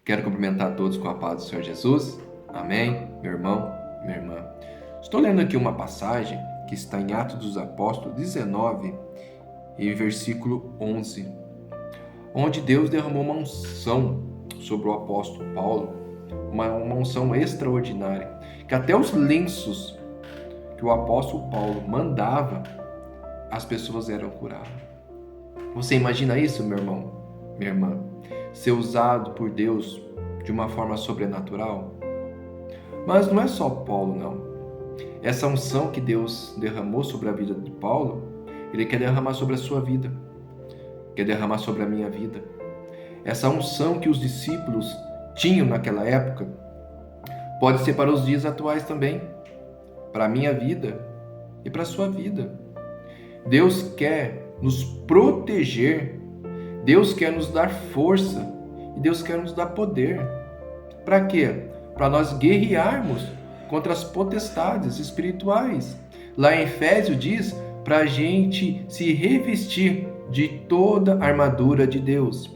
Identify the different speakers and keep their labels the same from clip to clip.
Speaker 1: Quero cumprimentar a todos com a paz do Senhor Jesus. Amém, meu irmão, minha irmã. Estou lendo aqui uma passagem que está em Atos dos Apóstolos 19 e versículo 11, onde Deus derramou uma unção sobre o apóstolo Paulo, uma unção extraordinária, que até os lenços que o apóstolo Paulo mandava, as pessoas eram curadas. Você imagina isso, meu irmão, minha irmã? Ser usado por Deus de uma forma sobrenatural? Mas não é só Paulo, não. Essa unção que Deus derramou sobre a vida de Paulo, Ele quer derramar sobre a sua vida, quer derramar sobre a minha vida. Essa unção que os discípulos tinham naquela época, pode ser para os dias atuais também, para a minha vida e para a sua vida. Deus quer nos proteger, Deus quer nos dar força e Deus quer nos dar poder. Para quê? Para nós guerrearmos contra as potestades espirituais. Lá em Efésios diz para a gente se revestir de toda a armadura de Deus.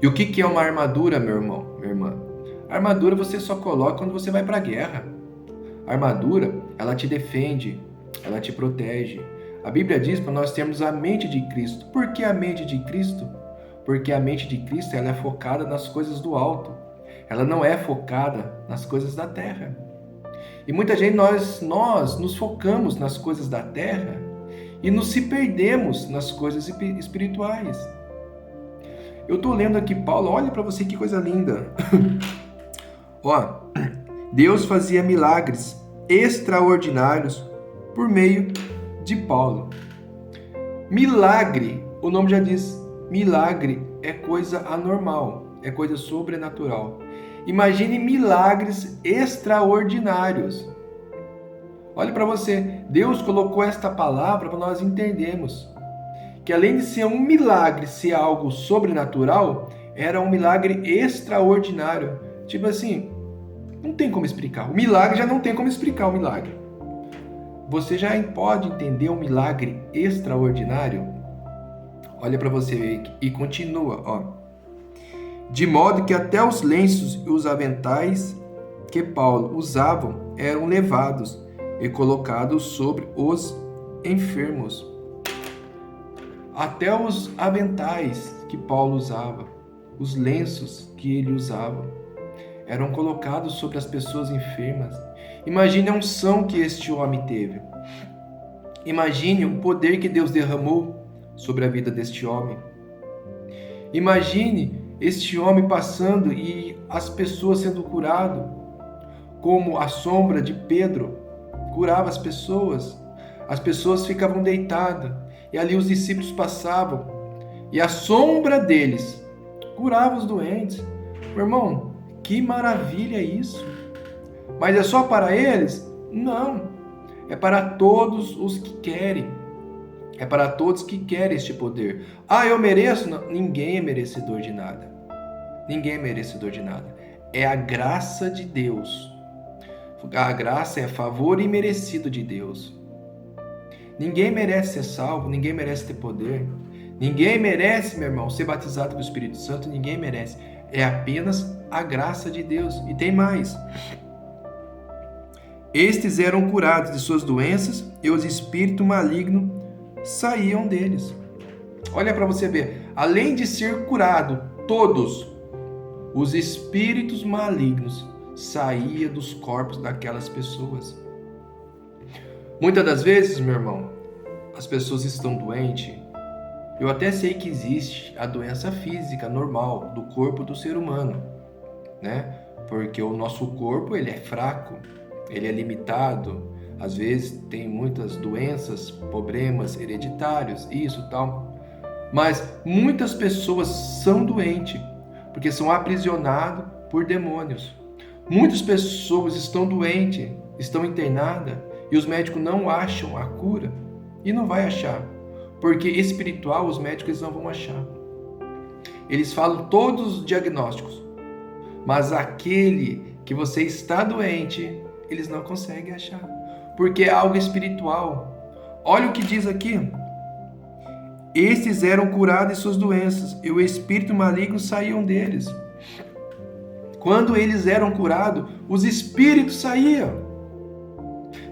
Speaker 1: E o que é uma armadura, meu irmão, minha irmã? A armadura você só coloca quando você vai para a guerra. A armadura, ela te defende, ela te protege. A Bíblia diz para nós termos a mente de Cristo. Por que a mente de Cristo? Porque a mente de Cristo ela é focada nas coisas do alto. Ela não é focada nas coisas da terra. E muita gente, nós nos focamos nas coisas da terra e nos se perdemos nas coisas espirituais. Eu estou lendo aqui Paulo, olha para você que coisa linda. Ó, Deus fazia milagres extraordinários por meio de Paulo. Milagre, o nome já diz, milagre é coisa anormal, é coisa sobrenatural. Imagine milagres extraordinários. Olhe para você, Deus colocou esta palavra para nós entendermos que além de ser um milagre, ser algo sobrenatural, era um milagre extraordinário. Tipo assim, não tem como explicar. O milagre já não tem como explicar o milagre. Você já pode entender um milagre extraordinário? Olha para você e continua, ó. De modo que até os lenços e os aventais que Paulo usavam eram levados e colocados sobre os enfermos. Até os aventais que Paulo usava, os lenços que ele usava, eram colocados sobre as pessoas enfermas. Imagine a unção que este homem teve. Imagine o poder que Deus derramou sobre a vida deste homem. Imagine este homem passando e as pessoas sendo curadas, como a sombra de Pedro curava as pessoas ficavam deitadas, e ali os discípulos passavam, e a sombra deles curava os doentes. Meu irmão, que maravilha isso! Mas é só para eles? Não, é para todos os que querem. É para todos que querem este poder. Ah, eu mereço? Não, ninguém é merecedor de nada. Ninguém é merecedor de nada. É a graça de Deus. A graça é favor imerecido de Deus. Ninguém merece ser salvo, ninguém merece ter poder. Ninguém merece, meu irmão, ser batizado com o Espírito Santo, ninguém merece. É apenas a graça de Deus. E tem mais. Estes eram curados de suas doenças e os espíritos malignos saíam deles. Olha para você ver. Além de ser curado, todos os espíritos malignos saíam dos corpos daquelas pessoas. Muitas das vezes, meu irmão, as pessoas estão doentes. Eu até sei que existe a doença física normal do corpo do ser humano, né? Porque o nosso corpo, ele é fraco, ele é limitado. Às vezes tem muitas doenças, problemas hereditários, isso e tal. Mas muitas pessoas são doentes porque são aprisionadas por demônios. Muitas pessoas estão doentes, estão internadas, e os médicos não acham a cura, e não vai achar, porque espiritual os médicos não vão achar. Eles falam todos os diagnósticos, mas aquele que você está doente, eles não conseguem achar, porque é algo espiritual. Olha o que diz aqui. Estes eram curados de suas doenças, e o espírito maligno saíam deles. Quando eles eram curados, os espíritos saíam.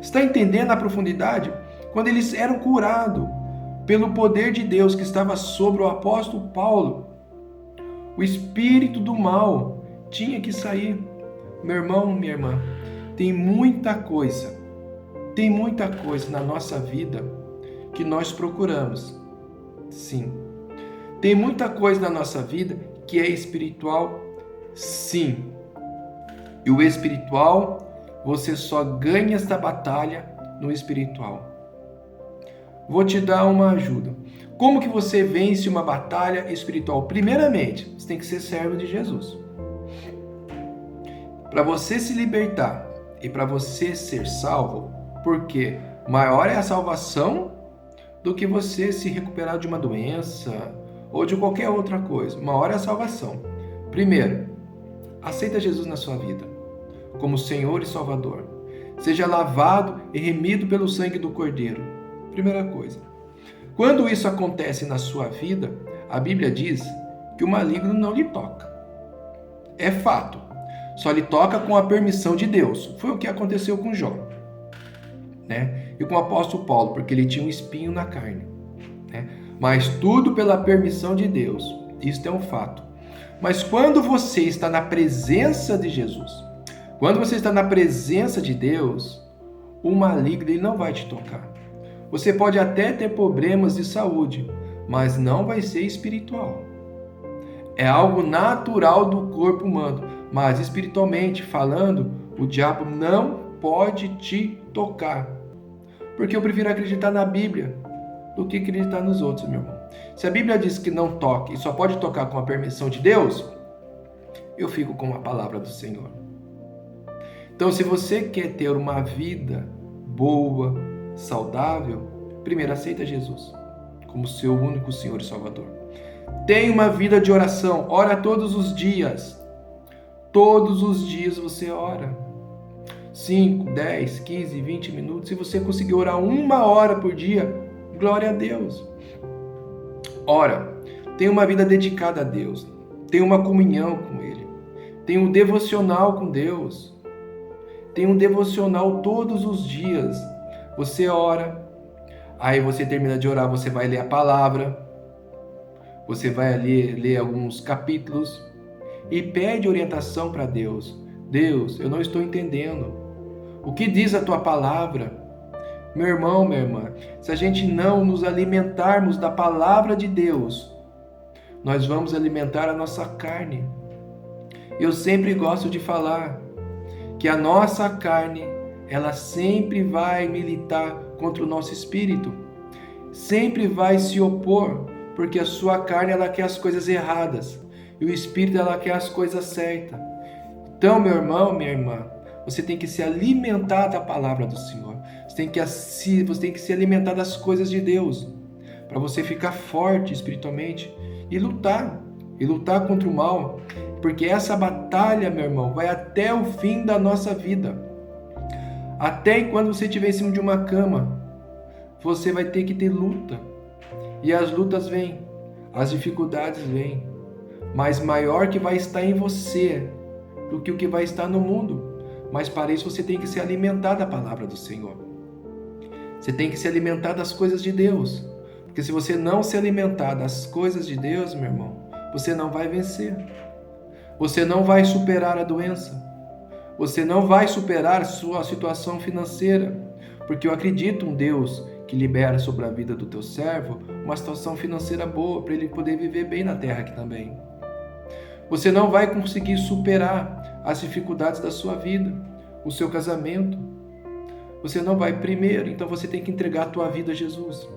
Speaker 1: Está entendendo a profundidade? Quando eles eram curados pelo poder de Deus que estava sobre o apóstolo Paulo, o espírito do mal tinha que sair. Meu irmão, minha irmã, tem muita coisa na nossa vida que nós procuramos. Sim. Tem muita coisa na nossa vida que é espiritual, sim. E o espiritual, você só ganha esta batalha no espiritual. Vou te dar uma ajuda. Como que você vence uma batalha espiritual? Primeiramente, você tem que ser servo de Jesus. Para você se libertar e para você ser salvo, porque maior é a salvação do que você se recuperar de uma doença ou de qualquer outra coisa. Maior é a salvação. Primeiro, aceita Jesus na sua vida como Senhor e Salvador. Seja lavado e remido pelo sangue do Cordeiro. Primeira coisa. Quando isso acontece na sua vida, a Bíblia diz que o maligno não lhe toca. É fato. Só lhe toca com a permissão de Deus. Foi o que aconteceu com Jó, né? E com o apóstolo Paulo, porque ele tinha um espinho na carne, né? Mas tudo pela permissão de Deus. Isto é um fato. Mas quando você está na presença de Jesus, quando você está na presença de Deus, o maligno ele não vai te tocar. Você pode até ter problemas de saúde, mas não vai ser espiritual. É algo natural do corpo humano, mas espiritualmente falando, o diabo não pode te tocar. Porque eu prefiro acreditar na Bíblia do que acreditar nos outros, meu irmão. Se a Bíblia diz que não toque e só pode tocar com a permissão de Deus, eu fico com a palavra do Senhor. Então, se você quer ter uma vida boa, saudável, primeiro aceita Jesus como seu único Senhor e Salvador. Tenha uma vida de oração, ora todos os dias. Todos os dias você ora. 5, 10, 15, 20 minutos. Se você conseguir orar 1 hora por dia, glória a Deus. Ora, tenha uma vida dedicada a Deus. Tenha uma comunhão com Ele. Tenha um devocional com Deus. Tenha um devocional todos os dias. Você ora, aí você termina de orar, você vai ler a palavra, você vai ali ler alguns capítulos e pede orientação para Deus. Deus, eu não estou entendendo. O que diz a tua palavra? Meu irmão, minha irmã, se a gente não nos alimentarmos da palavra de Deus, nós vamos alimentar a nossa carne. Eu sempre gosto de falar que a nossa carne, ela sempre vai militar contra o nosso espírito, sempre vai se opor, porque a sua carne ela quer as coisas erradas e o espírito ela quer as coisas certas. Então, meu irmão, minha irmã, você tem que se alimentar da palavra do Senhor. Você tem que se alimentar das coisas de Deus, para você ficar forte espiritualmente e lutar contra o mal, porque essa batalha, meu irmão, vai até o fim da nossa vida. Até enquanto você estiver em cima de uma cama, você vai ter que ter luta. E as lutas vêm, as dificuldades vêm, mas maior que vai estar em você do que o que vai estar no mundo. Mas para isso você tem que se alimentar da palavra do Senhor. Você tem que se alimentar das coisas de Deus. Porque se você não se alimentar das coisas de Deus, meu irmão, você não vai vencer. Você não vai superar a doença. Você não vai superar a sua situação financeira. Porque eu acredito em um Deus que libera sobre a vida do teu servo uma situação financeira boa para ele poder viver bem na terra aqui também. Você não vai conseguir superar as dificuldades da sua vida, o seu casamento. Você não vai primeiro, então você tem que entregar a tua vida a Jesus.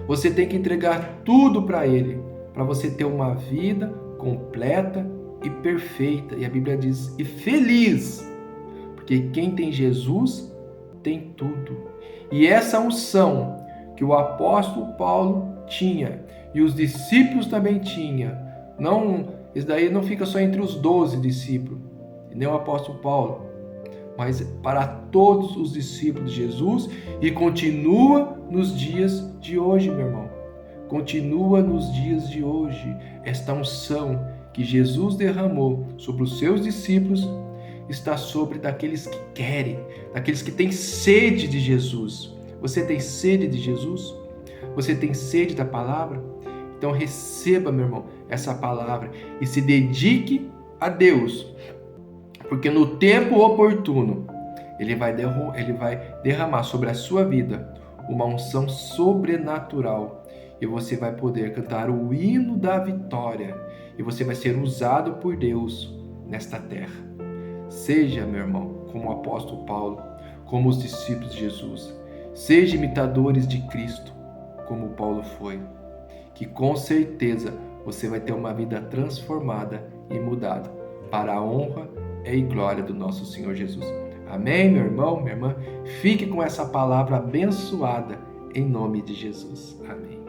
Speaker 1: Você tem que entregar tudo para Ele, para você ter uma vida completa e perfeita. E a Bíblia diz, e feliz, porque quem tem Jesus tem tudo. E essa unção que o apóstolo Paulo tinha, e os discípulos também tinham, isso daí não fica só entre os 12 discípulos, e nem o apóstolo Paulo, mas para todos os discípulos de Jesus, e continua nos dias de hoje, meu irmão. Continua nos dias de hoje. Esta unção que Jesus derramou sobre os seus discípulos está sobre daqueles que querem, daqueles que têm sede de Jesus. Você tem sede de Jesus? Você tem sede da palavra? Então receba, meu irmão, essa palavra e se dedique a Deus, porque no tempo oportuno Ele vai derramar sobre a sua vida uma unção sobrenatural e você vai poder cantar o hino da vitória e você vai ser usado por Deus nesta terra. Seja, meu irmão, como o apóstolo Paulo, como os discípulos de Jesus. Seja imitadores de Cristo, como Paulo foi, que com certeza você vai ter uma vida transformada e mudada para a honra e glória do nosso Senhor Jesus. Amém, meu irmão, minha irmã? Fique com essa palavra abençoada em nome de Jesus. Amém.